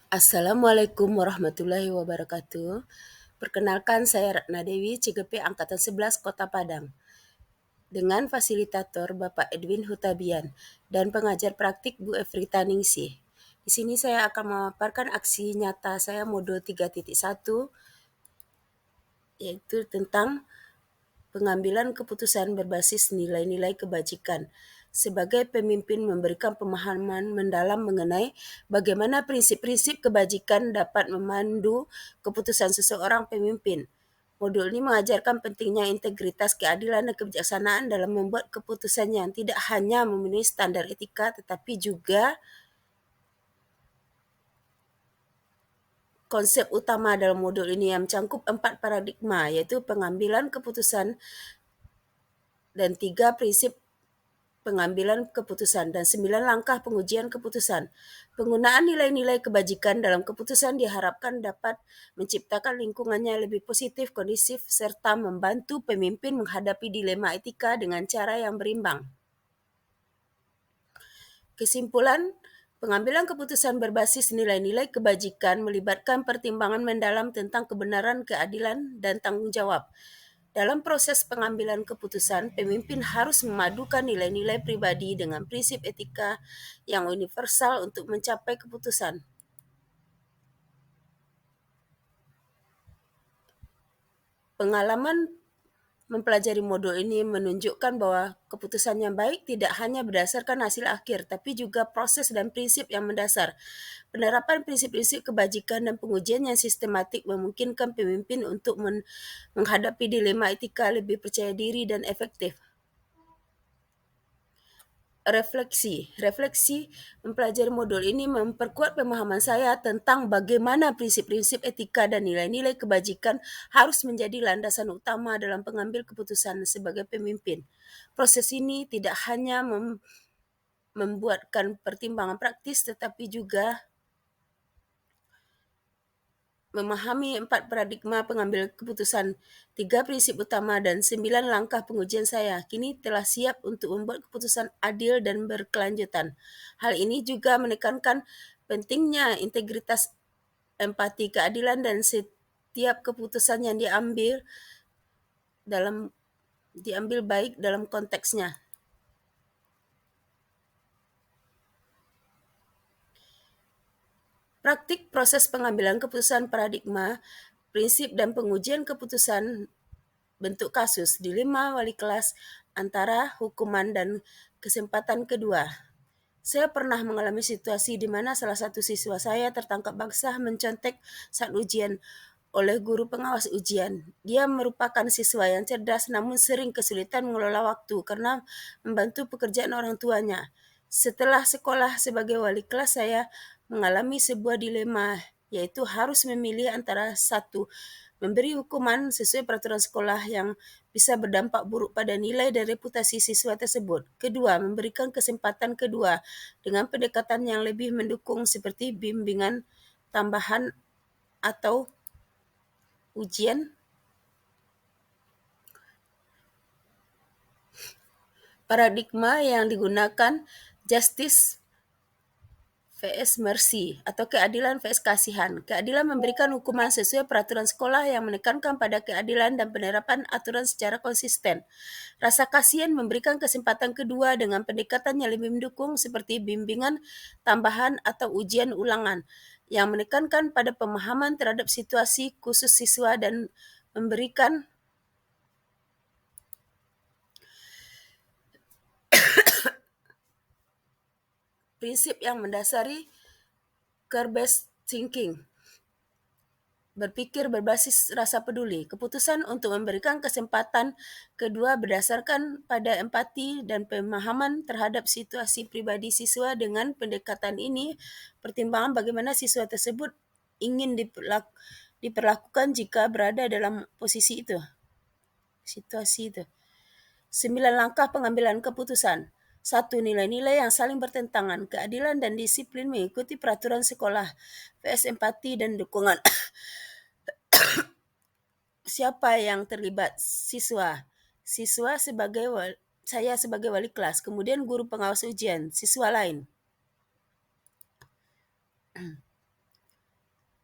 Assalamualaikum warahmatullahi wabarakatuh. Perkenalkan saya Ratna Dewi, CGP Angkatan 11 Kota Padang. Dengan fasilitator Bapak Edwin Hutabian dan pengajar praktik Bu Efrita Ningsih. Di sini saya akan memaparkan aksi nyata saya modul 3.1 yaitu tentang pengambilan keputusan berbasis nilai-nilai kebajikan. Sebagai pemimpin memberikan pemahaman mendalam mengenai bagaimana prinsip-prinsip kebajikan dapat memandu keputusan seseorang pemimpin. Modul ini mengajarkan pentingnya integritas, keadilan, dan kebijaksanaan dalam membuat keputusan yang tidak hanya memenuhi standar etika tetapi juga konsep utama dalam modul ini yang mencakup 4 paradigma, yaitu pengambilan keputusan dan 3 prinsip pengambilan keputusan dan 9 langkah pengujian keputusan. Penggunaan nilai-nilai kebajikan dalam keputusan diharapkan dapat menciptakan lingkungannya lebih positif, kondusif, serta membantu pemimpin menghadapi dilema etika dengan cara yang berimbang. Kesimpulan, pengambilan keputusan berbasis nilai-nilai kebajikan melibatkan pertimbangan mendalam tentang kebenaran, keadilan, dan tanggung jawab. Dalam proses pengambilan keputusan, pemimpin harus memadukan nilai-nilai pribadi dengan prinsip etika yang universal untuk mencapai keputusan. Pengalaman mempelajari modul ini menunjukkan bahwa keputusan yang baik tidak hanya berdasarkan hasil akhir, tapi juga proses dan prinsip yang mendasar. Penerapan prinsip-prinsip kebajikan dan pengujian yang sistematik memungkinkan pemimpin untuk menghadapi dilema etika lebih percaya diri dan efektif. Refleksi mempelajari modul ini memperkuat pemahaman saya tentang bagaimana prinsip-prinsip etika dan nilai-nilai kebajikan harus menjadi landasan utama dalam pengambil keputusan sebagai pemimpin. Proses ini tidak hanya membuatkan pertimbangan praktis tetapi juga memahami 4 paradigma pengambil keputusan, 3 prinsip utama, dan 9 langkah pengujian saya kini telah siap untuk membuat keputusan adil dan berkelanjutan. Hal ini juga menekankan pentingnya integritas, empati, keadilan, dan setiap keputusan yang diambil baik dalam konteksnya. Praktik proses pengambilan keputusan paradigma, prinsip dan pengujian keputusan bentuk kasus, dilema wali kelas antara hukuman dan kesempatan kedua. Saya pernah mengalami situasi di mana salah satu siswa saya tertangkap basah mencontek saat ujian oleh guru pengawas ujian. Dia merupakan siswa yang cerdas namun sering kesulitan mengelola waktu karena membantu pekerjaan orang tuanya. Setelah sekolah sebagai wali kelas, saya mengalami sebuah dilema, yaitu harus memilih antara satu, memberi hukuman sesuai peraturan sekolah yang bisa berdampak buruk pada nilai dan reputasi siswa tersebut. Kedua, memberikan kesempatan kedua dengan pendekatan yang lebih mendukung seperti bimbingan tambahan atau ujian. Paradigma yang digunakan justice vs mercy atau keadilan vs kasihan. Keadilan memberikan hukuman sesuai peraturan sekolah yang menekankan pada keadilan dan penerapan aturan secara konsisten. Rasa kasihan memberikan kesempatan kedua dengan pendekatan yang lebih mendukung seperti bimbingan tambahan atau ujian ulangan yang menekankan pada pemahaman terhadap situasi khusus siswa dan memberikan prinsip yang mendasari care-based thinking, berpikir berbasis rasa peduli. Keputusan untuk memberikan kesempatan kedua berdasarkan pada empati dan pemahaman terhadap situasi pribadi siswa. Dengan pendekatan ini, pertimbangan bagaimana siswa tersebut ingin diperlakukan jika berada dalam situasi itu. 9 langkah pengambilan keputusan. 1. Nilai-nilai yang saling bertentangan, keadilan dan disiplin mengikuti peraturan sekolah, vs empati dan dukungan. Siapa yang terlibat? Siswa. Saya sebagai wali kelas, kemudian guru pengawas ujian, siswa lain.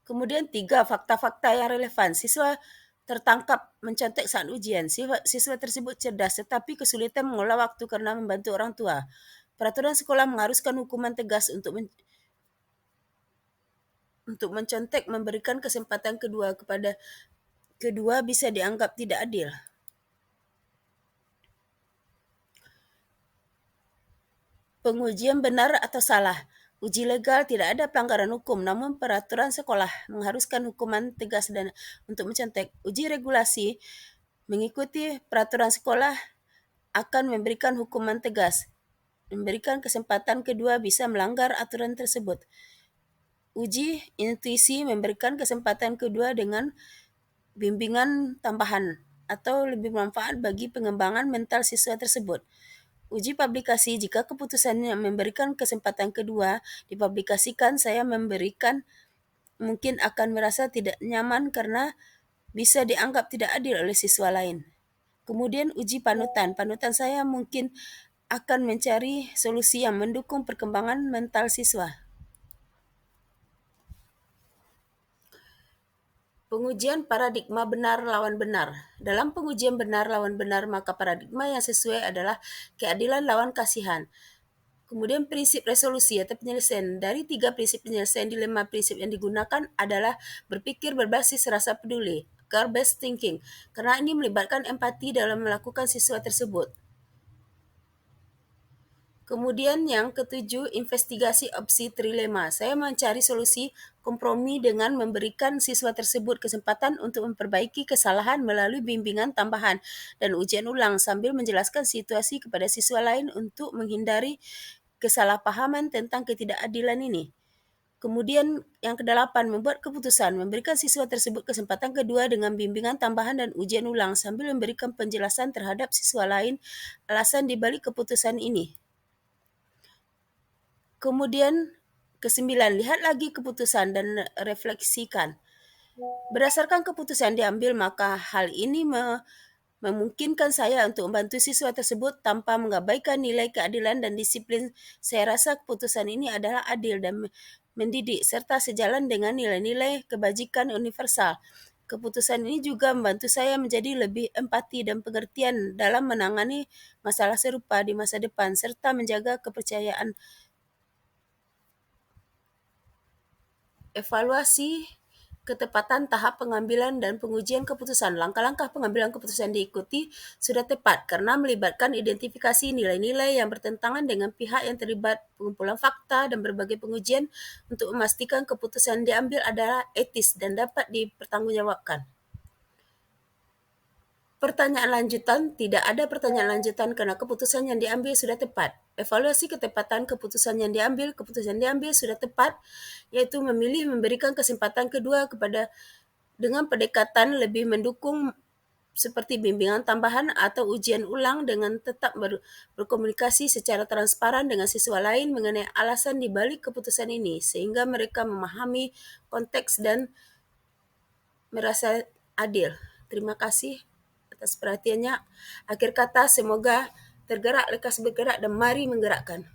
Kemudian 3, fakta-fakta yang relevan. Siswa tertangkap mencontek saat ujian. Siswa tersebut cerdas tetapi kesulitan mengolah waktu karena membantu orang tua. Peraturan sekolah mengharuskan hukuman tegas untuk mencontek, memberikan kesempatan kedua kepada kedua bisa dianggap tidak adil. Pengujian benar atau salah. Uji legal tidak ada pelanggaran hukum, namun peraturan sekolah mengharuskan hukuman tegas dan untuk mencontek. Uji regulasi mengikuti peraturan sekolah akan memberikan hukuman tegas, memberikan kesempatan kedua bisa melanggar aturan tersebut. Uji intuisi memberikan kesempatan kedua dengan bimbingan tambahan atau lebih bermanfaat bagi pengembangan mental siswa tersebut. Uji publikasi, jika keputusannya memberikan kesempatan kedua dipublikasikan, saya mungkin akan merasa tidak nyaman karena bisa dianggap tidak adil oleh siswa lain. Kemudian uji panutan. Panutan saya mungkin akan mencari solusi yang mendukung perkembangan mental siswa. Pengujian paradigma benar lawan benar. Dalam pengujian benar lawan benar, maka paradigma yang sesuai adalah keadilan lawan kasihan. Kemudian prinsip resolusi atau penyelesaian. Dari 3 prinsip penyelesaian dilema, prinsip yang digunakan adalah berpikir berbasis rasa peduli, care-based thinking, karena ini melibatkan empati dalam melakukan siswa tersebut. Kemudian yang ketujuh, investigasi opsi trilema. Saya mencari solusi kompromi dengan memberikan siswa tersebut kesempatan untuk memperbaiki kesalahan melalui bimbingan tambahan dan ujian ulang sambil menjelaskan situasi kepada siswa lain untuk menghindari kesalahpahaman tentang ketidakadilan ini. Kemudian yang kedelapan, membuat keputusan, memberikan siswa tersebut kesempatan kedua dengan bimbingan tambahan dan ujian ulang sambil memberikan penjelasan terhadap siswa lain alasan dibalik keputusan ini. Kemudian kesembilan, lihat lagi keputusan dan refleksikan. Berdasarkan keputusan diambil, maka hal ini memungkinkan saya untuk membantu siswa tersebut tanpa mengabaikan nilai keadilan dan disiplin. Saya rasa keputusan ini adalah adil dan mendidik serta sejalan dengan nilai-nilai kebajikan universal. Keputusan ini juga membantu saya menjadi lebih empati dan pengertian dalam menangani masalah serupa di masa depan serta menjaga kepercayaan. Evaluasi ketepatan tahap pengambilan dan pengujian keputusan. Langkah-langkah pengambilan keputusan diikuti sudah tepat karena melibatkan identifikasi nilai-nilai yang bertentangan dengan pihak yang terlibat, pengumpulan fakta, dan berbagai pengujian untuk memastikan keputusan diambil adalah etis dan dapat dipertanggungjawabkan. Pertanyaan lanjutan, tidak ada pertanyaan lanjutan karena keputusan yang diambil sudah tepat. Evaluasi ketepatan keputusan yang diambil sudah tepat, yaitu memilih memberikan kesempatan kedua dengan pendekatan lebih mendukung seperti bimbingan tambahan atau ujian ulang dengan tetap berkomunikasi secara transparan dengan siswa lain mengenai alasan di balik keputusan ini sehingga mereka memahami konteks dan merasa adil. Terima kasih atas perhatiannya. Akhir kata, semoga tergerak, lekas bergerak, dan mari menggerakkan.